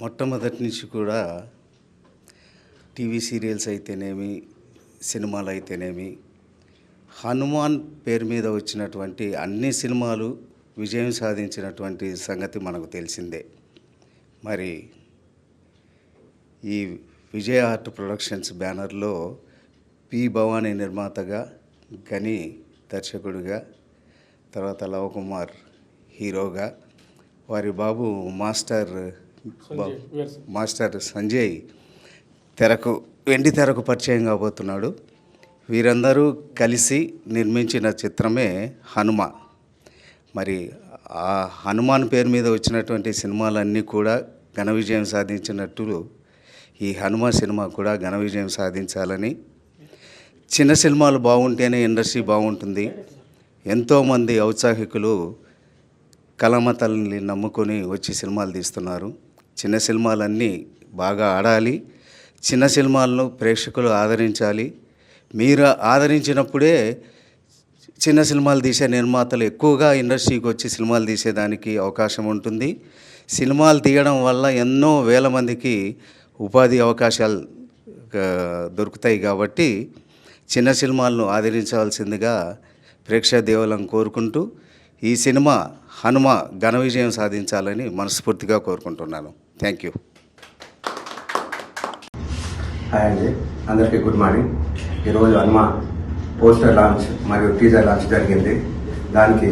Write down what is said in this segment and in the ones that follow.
మొట్టమొదటి నుంచి కూడా టీవీ సీరియల్స్ అయితేనేమి, సినిమాలు అయితేనేమి, హనుమాన్ పేరు మీద వచ్చినటువంటి అన్ని సినిమాలు విజయం సాధించినటువంటి సంగతి మనకు తెలిసిందే. మరి ఈ విజయ ఆర్ట్ ప్రొడక్షన్స్ బ్యానర్లో పి భవానీ నిర్మాతగా, గని దర్శకుడిగా, తర్వాత లవకుమార్ హీరోగా, వారి బాబు మాస్టర్ సంజయ్ వెండి తెరకు పరిచయం కాబోతున్నాడు. వీరందరూ కలిసి నిర్మించిన చిత్రమే హనుమ. మరి ఆ హనుమాన్ పేరు మీద వచ్చినటువంటి సినిమాలన్నీ కూడా ఘన విజయం సాధించినట్లు ఈ హనుమ సినిమా కూడా ఘన విజయం సాధించాలని, చిన్న సినిమాలు బాగుంటేనే ఇండస్ట్రీ బాగుంటుంది. ఎంతోమంది ఔత్సాహికులు కళామతల్ని నమ్ముకొని వచ్చి సినిమాలు తీస్తున్నారు. చిన్న సినిమాలన్నీ బాగా ఆడాలి, చిన్న సినిమాలను ప్రేక్షకులు ఆదరించాలి. మీరు ఆదరించినప్పుడే చిన్న సినిమాలు తీసే నిర్మాతలు ఎక్కువగా ఇండస్ట్రీకి వచ్చి సినిమాలు తీసేదానికి అవకాశం ఉంటుంది. సినిమాలు తీయడం వల్ల ఎన్నో వేల మందికి ఉపాధి అవకాశాలు దొరుకుతాయి. కాబట్టి చిన్న సినిమాలను ఆదరించాల్సిందిగా ప్రేక్షక దేవులను కోరుకుంటూ ఈ సినిమా హనుమ ఘన విజయం సాధించాలని మనస్ఫూర్తిగా కోరుకుంటున్నాను. Thank you. హాయ్ అండి, అందరికీ గుడ్ మార్నింగ్. ఈరోజు హనుమ పోస్టర్ లాంచ్ మరియు టీజర్ లాంచ్ జరిగింది. దానికి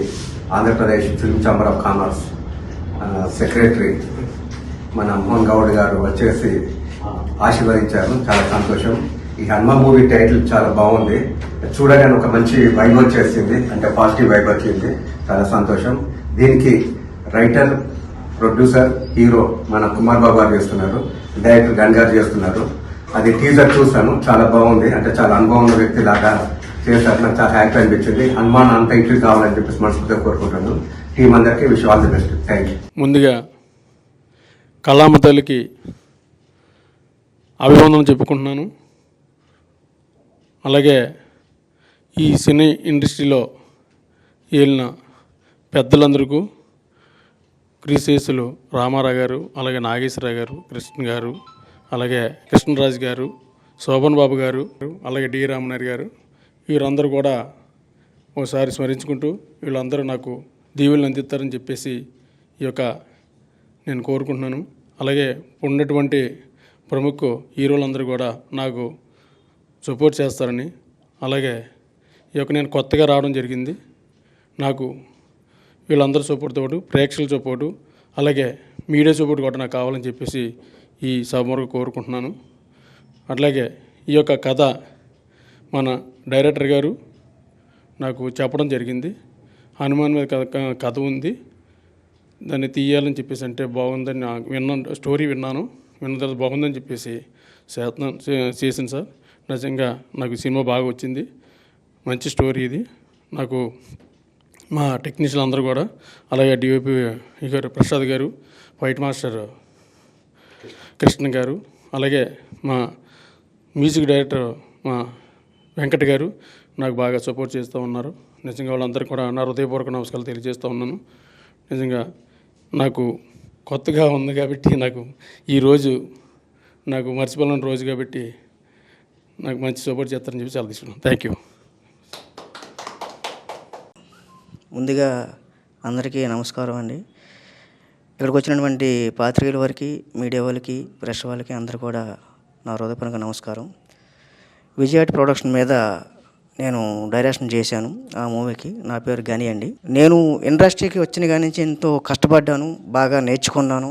Andhra Pradesh film chamber of commerce secretary మన మోహన్ గౌడ్ గారు వచ్చేసి ఆశీర్వదించారు. చాలా సంతోషం. ఈ హనుమ మూవీ టైటిల్ చాలా బాగుంది. చూడగానే ఒక మంచి వైబ్ వచ్చేసింది, అంటే పాజిటివ్ వైబ్ వచ్చింది. చాలా సంతోషం. దీనికి రైటర్, ప్రొడ్యూసర్, హీరో మన కుమార్ బాబు గారు చేస్తున్నారు, డైరెక్టర్ గన్ గారు చేస్తున్నారు. అది టీజర్ చూసాను, చాలా బాగుంది. అంటే చాలా అనుభవం ఉన్న వ్యక్తి లాగా చేశారు. నాకు చాలా హ్యాపీ అనిపించింది. హనుమాన్ అంత ఇంట్రీ కావాలని చెప్పేసి మనస్ఫూర్తిగా కోరుకుంటాను. టీం అందరికీ wish all the best. Thank you. ముందుగా కళామతల్లికి అభివందనం చెప్పుకుంటున్నాను. అలాగే ఈ సినీ ఇండస్ట్రీలో ఏలిన పెద్దలందరికీ, క్రీశేషులు రామారావు గారు, అలాగే నాగేశ్వరరావు గారు, కృష్ణ గారు, అలాగే కృష్ణరాజు గారు, శోభన్ బాబు గారు, అలాగే డి రామనారి గారు, వీరందరూ కూడా ఒకసారి స్మరించుకుంటూ వీళ్ళందరూ నాకు దీవెనలు అందిస్తారని చెప్పేసి నేను కోరుకుంటున్నాను. అలాగే ఉన్నటువంటి ప్రముఖ హీరోలందరూ కూడా నాకు సపోర్ట్ చేస్తారని, అలాగే నేను కొత్తగా రావడం జరిగింది. నాకు వీళ్ళందరూ సపోర్ట్తో పాటు ప్రేక్షకుల సపోర్టు, అలాగే మీడియా సపోర్ట్ కూడా నాకు కావాలని చెప్పేసి ఈ సభకు కోరుకుంటున్నాను. అట్లాగే ఈ కథ మన డైరెక్టర్ గారు నాకు చెప్పడం జరిగింది. హనుమాన్ మీద కథ ఉంది, దాన్ని తీయాలని చెప్పేసి, అంటే బాగుందని స్టోరీ విన్న తర్వాత బాగుందని చెప్పేసి చేశాను సార్. నిజంగా నాకు సినిమా బాగా వచ్చింది, మంచి స్టోరీ ఇది. నాకు మా టెక్నీషియన్ అందరూ కూడా, అలాగే డిఓపి గారు ప్రసాద్ గారు, ఫైట్ మాస్టర్ కృష్ణ గారు, అలాగే మా మ్యూజిక్ డైరెక్టర్ మా వెంకట్ గారు నాకు బాగా సపోర్ట్ చేస్తూ ఉన్నారు. నిజంగా వాళ్ళందరికీ కూడా నా హృదయపూర్వక నమస్కారాలు తెలియజేస్తూ ఉన్నాను. నిజంగా నాకు కొత్తగా ఉంది కాబట్టి ఈరోజు నాకు మర్చిపోలేని రోజు కాబట్టి నాకు మంచి సపోర్ట్ చేస్తారని చెప్పి చాలా తీసుకున్నాను. Thank you. ముందుగా అందరికీ నమస్కారం అండి. ఇక్కడికి వచ్చినటువంటి పాత్రికేయుల వారికి, మీడియా వాళ్ళకి, ప్రెస్ వాళ్ళకి అందరూ కూడా నా హృదయపూర్వక నమస్కారం. విజయ ఆర్ట్ ప్రొడక్షన్ మీద నేను డైరెక్షన్ చేశాను ఆ మూవీకి. నా పేరు గని అండి. నేను ఇండస్ట్రీకి వచ్చిన కాడి నుంచి ఎంతో కష్టపడ్డాను, బాగా నేర్చుకున్నాను.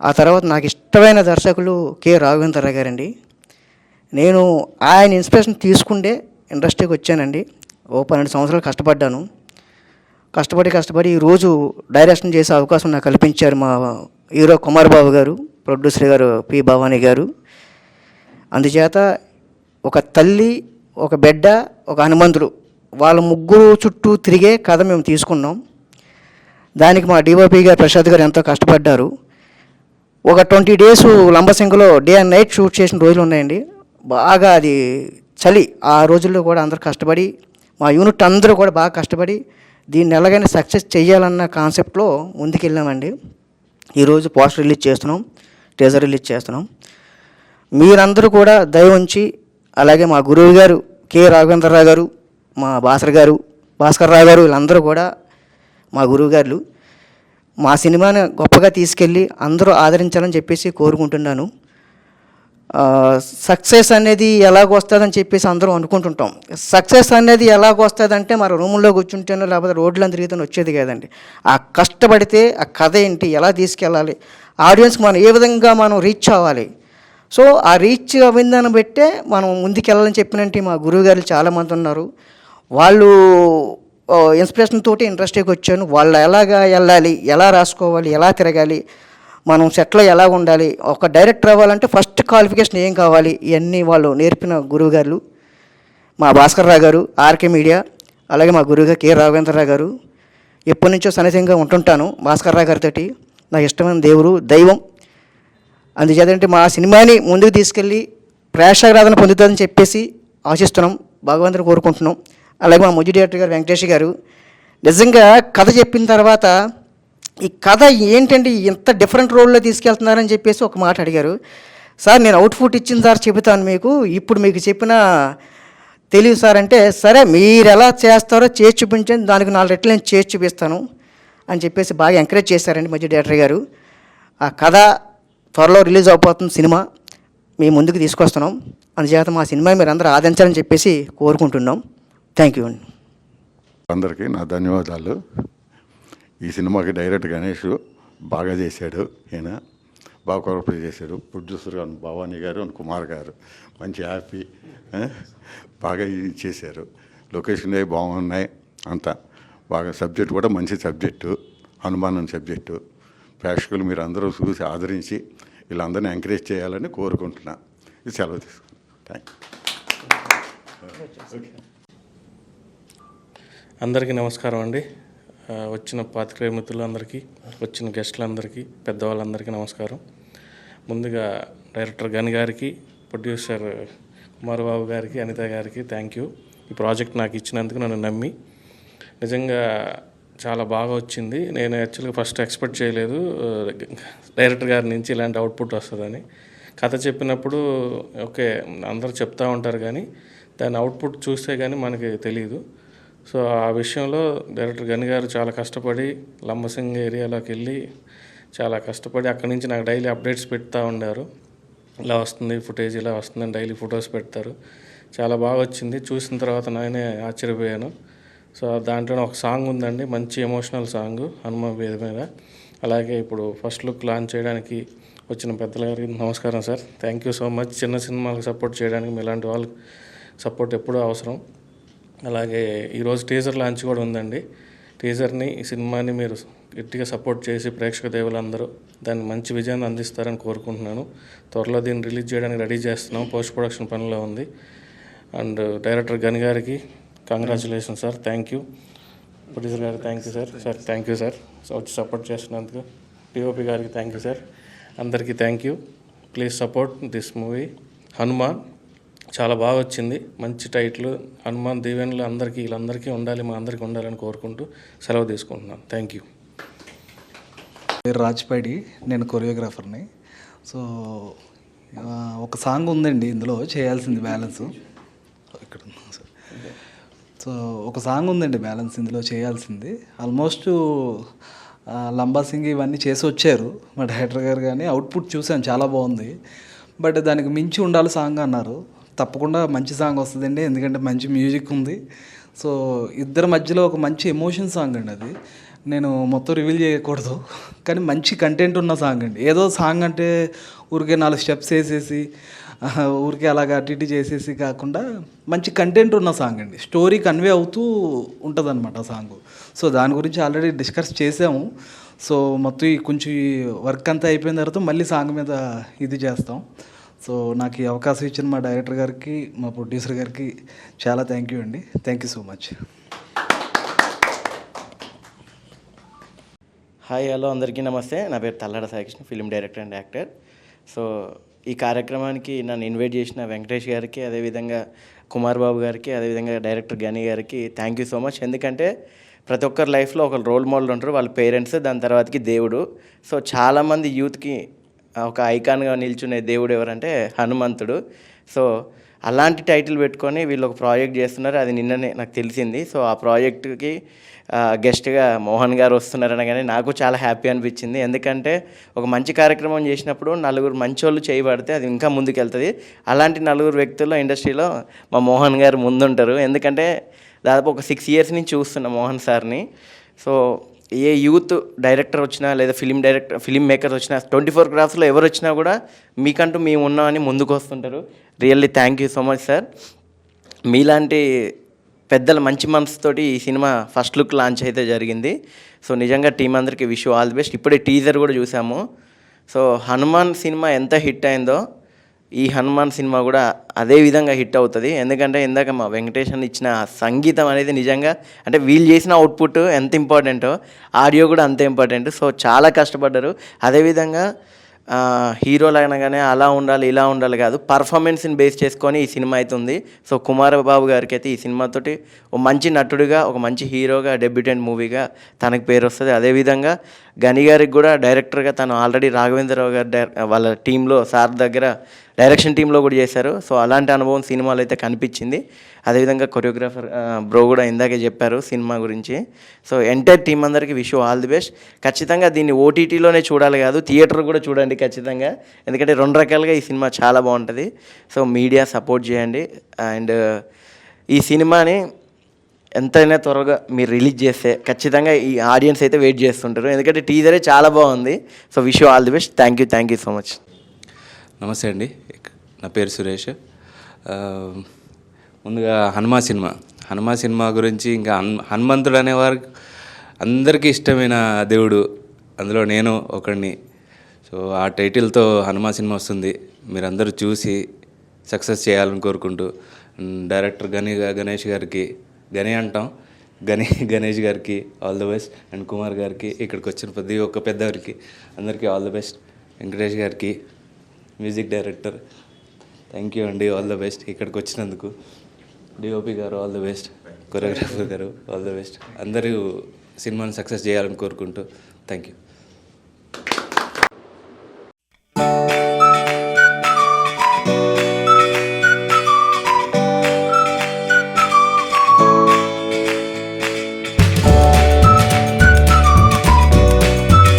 ఆ తర్వాత నాకు ఇష్టమైన దర్శకులు కె రాఘవేంద్రరావు గారండి. నేను ఆయన ఇన్స్పిరేషన్ తీసుకుంటే ఇండస్ట్రీకి వచ్చానండి. 12 సంవత్సరాలు కష్టపడ్డాను. కష్టపడి ఈరోజు డైరెక్షన్ చేసే అవకాశం నాకు కల్పించారు మా హీరో కుమార్ బాబు గారు, ప్రొడ్యూసర్ గారు పి భవానీ గారు. అందుచేత ఒక తల్లి, ఒక బిడ్డ, ఒక హనుమంతుడు, వాళ్ళ ముగ్గురు చుట్టూ తిరిగే కథ మేము తీసుకున్నాం. దానికి మా డిఓపి గారు ప్రసాద్ గారు ఎంతో కష్టపడ్డారు. ఒక 20 days లంబసింగిలో డే అండ్ నైట్ షూట్ చేసిన రోజులు ఉన్నాయండి. బాగా అది చలి. ఆ రోజుల్లో కూడా అందరూ కష్టపడి, మా యూనిట్ అందరూ కూడా బాగా కష్టపడి దీన్ని ఎలాగైనా సక్సెస్ చేయాలన్న కాన్సెప్ట్లో ముందుకెళ్ళామండి. ఈరోజు పోస్టర్ రిలీజ్ చేస్తున్నాం, టీజర్ రిలీజ్ చేస్తున్నాం. మీరందరూ కూడా దయ ఉంచి, అలాగే మా గురువు గారు కె రాఘవేంద్రరావు గారు, మా భాస్కర్ రావు గారు, వీళ్ళందరూ కూడా మా గురువు గారు. మా సినిమాని గొప్పగా తీసుకెళ్ళి అందరూ ఆదరించాలని చెప్పేసి కోరుకుంటున్నాను. సక్సెస్ అనేది ఎలాగొస్తుందని చెప్పేసి అందరం అనుకుంటుంటాం. సక్సెస్ అనేది ఎలాగొస్తుందంటే మన రూముల్లో కూర్చుంటేనో లేకపోతే రోడ్లను తిరుగుతూనే వచ్చేది కాదండి. ఆ కష్టపడితే ఆ కథ ఏంటి, ఎలా తీసుకెళ్ళాలి, ఆడియన్స్కి మనం ఏ విధంగా మనం రీచ్ అవ్వాలి. సో ఆ రీచ్ అవిందాన్ని బట్టే మనం ముందుకెళ్ళాలని చెప్పినట్టు మా గురువుగారు చాలామంది ఉన్నారు. వాళ్ళు ఇన్స్పిరేషన్ తోటి ఇండస్ట్రీకి వచ్చాను. వాళ్ళు ఎలాగా వెళ్ళాలి, ఎలా రాసుకోవాలి, ఎలా తిరగాలి, మనం సెట్లో ఎలా ఉండాలి, ఒక డైరెక్టర్ అవ్వాలంటే ఫస్ట్ క్వాలిఫికేషన్ ఏం కావాలి, ఇవన్నీ వాళ్ళు నేర్పిన గురువుగారు మా భాస్కర్ రావు గారు, ఆర్కే మీడియా, అలాగే మా గురువుగారు కె రాఘవేంద్రరావు గారు. ఎప్పటి నుంచో సన్నిహితంగా ఉంటుంటాను భాస్కర్ రావు గారితో. నాకు ఇష్టమైన దేవుడు, దైవం. అందుచేతంటే మా సినిమాని ముందుకు తీసుకెళ్ళి ప్రేక్షారాధన పొందుతుందని చెప్పేసి ఆశిస్తున్నాం, భగవంతుని కోరుకుంటున్నాం. అలాగే మా ముజ్జి డైరెక్టర్ గారు వెంకటేష్ గారు నిజంగా కథ చెప్పిన తర్వాత ఈ కథ ఏంటంటే ఇంత డిఫరెంట్ రోల్లో తీసుకెళ్తున్నారని చెప్పేసి ఒక మాట అడిగారు. సార్ నేను అవుట్పుట్ ఇచ్చిన సార్ చెబుతాను మీకు, ఇప్పుడు మీకు చెప్పిన తెలియదు సార్ అంటే, సరే మీరు ఎలా చేస్తారో చేసి చూపించండి, దానికి 4 రెట్లు నేను చేసి చూపిస్తాను అని చెప్పేసి బాగా ఎంకరేజ్ చేశారండి ముజ్జి డైరెక్టర్ గారు. ఆ కథ త్వరలో రిలీజ్ అవబోతుంది, సినిమా మేము ముందుకు తీసుకొస్తున్నాం. అందుచేత మా సినిమా మీరు అందరూ ఆదరించాలని చెప్పేసి కోరుకుంటున్నాం. థ్యాంక్ యూ అండి. అందరికీ నా ధన్యవాదాలు. ఈ సినిమాకి డైరెక్టర్ గణేష్ బాగా చేశాడు, ఈయన బాగా కోఆపరేట్ చేశాడు. ప్రొడ్యూసర్ గారు భవానీ గారు, కుమార్ గారు మంచి హ్యాపీ బాగా చేశారు. లొకేషన్ అవి బాగున్నాయి, అంతా బాగా. సబ్జెక్ట్ కూడా మంచి సబ్జెక్టు, అనుమానం సబ్జెక్టు. ప్రేక్షకులు మీరు అందరూ చూసి ఆదరించి వీళ్ళందరినీ ఎంకరేజ్ చేయాలని కోరుకుంటున్నా. ఇది సెలవు తీసుకున్నాను. Thank you. అందరికీ నమస్కారం అండి. వచ్చిన పాత్రికేయ మిత్రులందరికీ, వచ్చిన గెస్టులందరికీ, పెద్దవాళ్ళందరికీ నమస్కారం. ముందుగా డైరెక్టర్ గని గారికి, ప్రొడ్యూసర్ కుమార్ బాబు గారికి, అనిత గారికి థ్యాంక్ యూ. ఈ ప్రాజెక్ట్ నాకు ఇచ్చినందుకు, నన్ను నమ్మి. నిజంగా చాలా బాగా వచ్చింది. నేను యాక్చువల్గా ఫస్ట్ ఎక్స్పెక్ట్ చేయలేదు డైరెక్టర్ గారి నుంచి ఇలాంటి అవుట్పుట్ వస్తుందని. కథ చెప్పినప్పుడు ఓకే అందరూ చెప్తూ ఉంటారు, కానీ దాని అవుట్పుట్ చూస్తే కానీ మనకి తెలియదు. సో ఆ విషయంలో డైరెక్టర్ గని గారు చాలా కష్టపడి లంబసింగ్ ఏరియాలోకి వెళ్ళి చాలా కష్టపడి అక్కడి నుంచి నాకు డైలీ అప్డేట్స్ పెడతా ఉండారు. ఇలా వస్తుంది ఫుటేజ్, ఇలా వస్తుందని డైలీ ఫొటోస్ పెడతారు. చాలా బాగా వచ్చింది. చూసిన తర్వాత నేనే ఆశ్చర్యపోయాను. సో దాంట్లో ఒక సాంగ్ ఉందండి, మంచి ఎమోషనల్ సాంగ్, హనుమ వేద మీద. అలాగే ఇప్పుడు ఫస్ట్ లుక్ లాంచ్ చేయడానికి వచ్చిన పెద్దల గారికి నమస్కారం sir. Thank you so much. చిన్న సినిమాలకు సపోర్ట్ చేయడానికి మీలాంటి వాళ్ళకి సపోర్ట్ ఎప్పుడూ అవసరం. అలాగే ఈరోజు టీజర్ లాంచ్ కూడా ఉందండి. టీజర్ని, ఈ సినిమాని మీరు గట్టిగా సపోర్ట్ చేసి ప్రేక్షక దేవులందరూ దాన్ని మంచి విజయాన్ని అందిస్తారని కోరుకుంటున్నాను. త్వరలో దీన్ని రిలీజ్ చేయడానికి రెడీ చేస్తున్నాం, పోస్ట్ ప్రొడక్షన్ పనిలో ఉంది. అండ్ డైరెక్టర్ గని గారికి congratulation sir, thank you. Producer గారికి thank you sir. Sir thank you sir, వచ్చి సపోర్ట్ చేస్తున్నందుకు. టీఓపీ గారికి థ్యాంక్ యూ సార్. అందరికీ thank you. Please support this movie Hanuman. చాలా బాగా వచ్చింది, మంచి టైటిల్. హనుమాన్ దీవెనలు అందరికీ, వీళ్ళందరికీ ఉండాలి, మా అందరికీ ఉండాలని కోరుకుంటూ సెలవు తీసుకుంటున్నాను. Thank you. పేరు రాజ్పాడి, నేను కొరియోగ్రాఫర్ని. సో ఒక సాంగ్ ఉందండి ఇందులో చేయాల్సింది బ్యాలెన్స్. ఇక్కడ సార్, సో ఒక సాంగ్ ఉందండి బ్యాలెన్స్ ఇందులో చేయాల్సింది. ఆల్మోస్ట్ లంబాసింగ్ ఇవన్నీ చేసి వచ్చారు మా డైరెక్టర్ గారు, కానీ అవుట్పుట్ చూసాను చాలా బాగుంది. బట్ దానికి మించి ఉండాలి సాంగ్ అన్నారు. తప్పకుండా మంచి సాంగ్ వస్తుందండి, ఎందుకంటే మంచి మ్యూజిక్ ఉంది. సో ఇద్దరి మధ్యలో ఒక మంచి ఎమోషన్ సాంగ్ అండి అది. నేను మొత్తం రివీల్ చేయకూడదు, కానీ మంచి కంటెంట్ ఉన్న సాంగ్ అండి. ఏదో సాంగ్ అంటే ఊరికే 4 స్టెప్స్ వేసేసి ఊరికే అలాగా అటు ఇటు చేసేసి కాకుండా మంచి కంటెంట్ ఉన్న సాంగ్ అండి. స్టోరీ కన్వే అవుతూ ఉంటుంది అనమాట ఆ సాంగ్. సో దాని గురించి ఆల్రెడీ డిస్కస్ చేసాము. సో మొత్తం కొంచెం వర్క్ అంతా అయిపోయిన తర్వాత మళ్ళీ సాంగ్ మీద ఇది చేస్తాం. సో నాకు ఈ అవకాశం ఇచ్చిన మా డైరెక్టర్ గారికి, మా ప్రొడ్యూసర్ గారికి చాలా థ్యాంక్ యూ అండి. Thank you so much. Hi, hello, అందరికీ నమస్తే. నా పేరు Tallada Saikrishna, film director and actor. So ఈ కార్యక్రమానికి నన్ను ఇన్వైట్ చేసిన వెంకటేష్ గారికి, అదేవిధంగా కుమార్ బాబు గారికి, అదేవిధంగా డైరెక్టర్ గని గారికి థ్యాంక్ యూ సో మచ్. ఎందుకంటే ప్రతి ఒక్కరి లైఫ్లో ఒక రోల్ మోడల్ ఉంటారు, వాళ్ళ పేరెంట్స్, దాని తర్వాతకి దేవుడు. సో చాలామంది యూత్కి ఒక ఐకాన్గా నిల్చునే దేవుడు ఎవరంటే హనుమంతుడు. సో అలాంటి టైటిల్ పెట్టుకొని వీళ్ళు ఒక ప్రాజెక్ట్ చేస్తున్నారు, అది నిన్ననే నాకు తెలిసింది. సో ఆ ప్రాజెక్టుకి గెస్ట్గా మోహన్ గారు వస్తున్నారనగానే నాకు చాలా హ్యాపీ అనిపించింది. ఎందుకంటే ఒక మంచి కార్యక్రమం చేసినప్పుడు నలుగురు మంచోళ్ళు చేయబడితే అది ఇంకా ముందుకెళ్తుంది. అలాంటి నలుగురు వ్యక్తుల్లో ఇండస్ట్రీలో మా మోహన్ గారు ముందుంటారు. ఎందుకంటే దాదాపు ఒక 6 years నుంచి చూస్తున్నా మోహన్ సార్ని. సో ఏ యూత్ డైరెక్టర్ వచ్చినా లేదా ఫిలిం మేకర్స్ వచ్చినా 24 క్రాఫ్ట్స్లో ఎవరు వచ్చినా కూడా మీకంటూ మేము ఉన్నామని ముందుకు వస్తుంటారు. Really thank you so much sir. మీలాంటి పెద్దల మంచి మనసుతోటి ఈ సినిమా ఫస్ట్ లుక్ లాంచ్ అయితే జరిగింది. సో నిజంగా టీం అందరికీ విష్ ఆల్ ది బెస్ట్. ఇప్పుడే టీజర్ కూడా చూసాము. సో హనుమాన్ సినిమా ఎంత హిట్ అయిందో ఈ హనుమాన్ సినిమా కూడా అదే విధంగా హిట్ అవుతుంది. ఎందుకంటే ఇందాక మా వెంకటేషన్ ఇచ్చిన సంగీతం అనేది నిజంగా అంటే వీళ్ళు చేసిన అవుట్పుట్ ఎంత ఇంపార్టెంటో ఆడియో కూడా అంతే ఇంపార్టెంట్. సో చాలా కష్టపడ్డారు. అదేవిధంగా హీరోలు అనగానే అలా ఉండాలి ఇలా ఉండాలి కాదు, పర్ఫార్మెన్స్ని బేస్ చేసుకొని ఈ సినిమా అయితే ఉంది. సో కుమార్ బాబు గారికి అయితే ఈ సినిమాతోటి ఒక మంచి నటుడిగా, ఒక మంచి హీరోగా, డెబ్యూటెంట్ మూవీగా తనకు పేరు వస్తుంది. అదేవిధంగా గని గారికి కూడా డైరెక్టర్గా తను ఆల్రెడీ రాఘవేంద్రరావు గారి వాళ్ళ టీంలో సార్ దగ్గర డైరెక్షన్ టీంలో కూడా చేశారు. సో అలాంటి అనుభవం సినిమాలో అయితే కనిపించింది. అదేవిధంగా కొరియోగ్రాఫర్ బ్రో కూడా ఇందాకే చెప్పారు సినిమా గురించి. సో ఎంటైర్ టీం అందరికీ విష్ ఆల్ ది బెస్ట్. ఖచ్చితంగా దీన్ని ఓటీటీలోనే చూడాలి కాదు, థియేటర్ కూడా చూడండి ఖచ్చితంగా. ఎందుకంటే 2 రకాలుగా ఈ సినిమా చాలా బాగుంటుంది. సో మీడియా సపోర్ట్ చేయండి. అండ్ ఈ సినిమాని ఎంతైనా త్వరగా మీరు రిలీజ్ చేస్తే ఖచ్చితంగా ఈ ఆడియన్స్ అయితే వెయిట్ చేస్తుంటారు. ఎందుకంటే టీజరే చాలా బాగుంది. So wish all the best. Thank you so much. నమస్తే అండి, నా పేరు సురేష్. ముందుగా హనుమా సినిమా గురించి ఇంకా హనుమంతుడు అనేవారు అందరికీ ఇష్టమైన దేవుడు, అందులో నేను ఒకడిని. సో ఆ టైటిల్తో హనుమా సినిమా వస్తుంది. మీరందరూ చూసి సక్సెస్ చేయాలని కోరుకుంటూ డైరెక్టర్ గణేష్ గారికి గణేష్ గారికి all the best. And Kumar గారికి, ఇక్కడికి వచ్చిన ప్రతి ఒక్క పెద్దవారికి అందరికీ ఆల్ ది బెస్ట్. వెంకటేష్ గారికి మ్యూజిక్ డైరెక్టర్ థ్యాంక్ యూ అండి, ఆల్ ద బెస్ట్. ఇక్కడికి వచ్చినందుకు డిఓపి గారు ఆల్ ద బెస్ట్, కొరియోగ్రాఫర్ గారు ఆల్ ద బెస్ట్. అందరూ సినిమాని సక్సెస్ చేయాలని కోరుకుంటూ థ్యాంక్ యూ.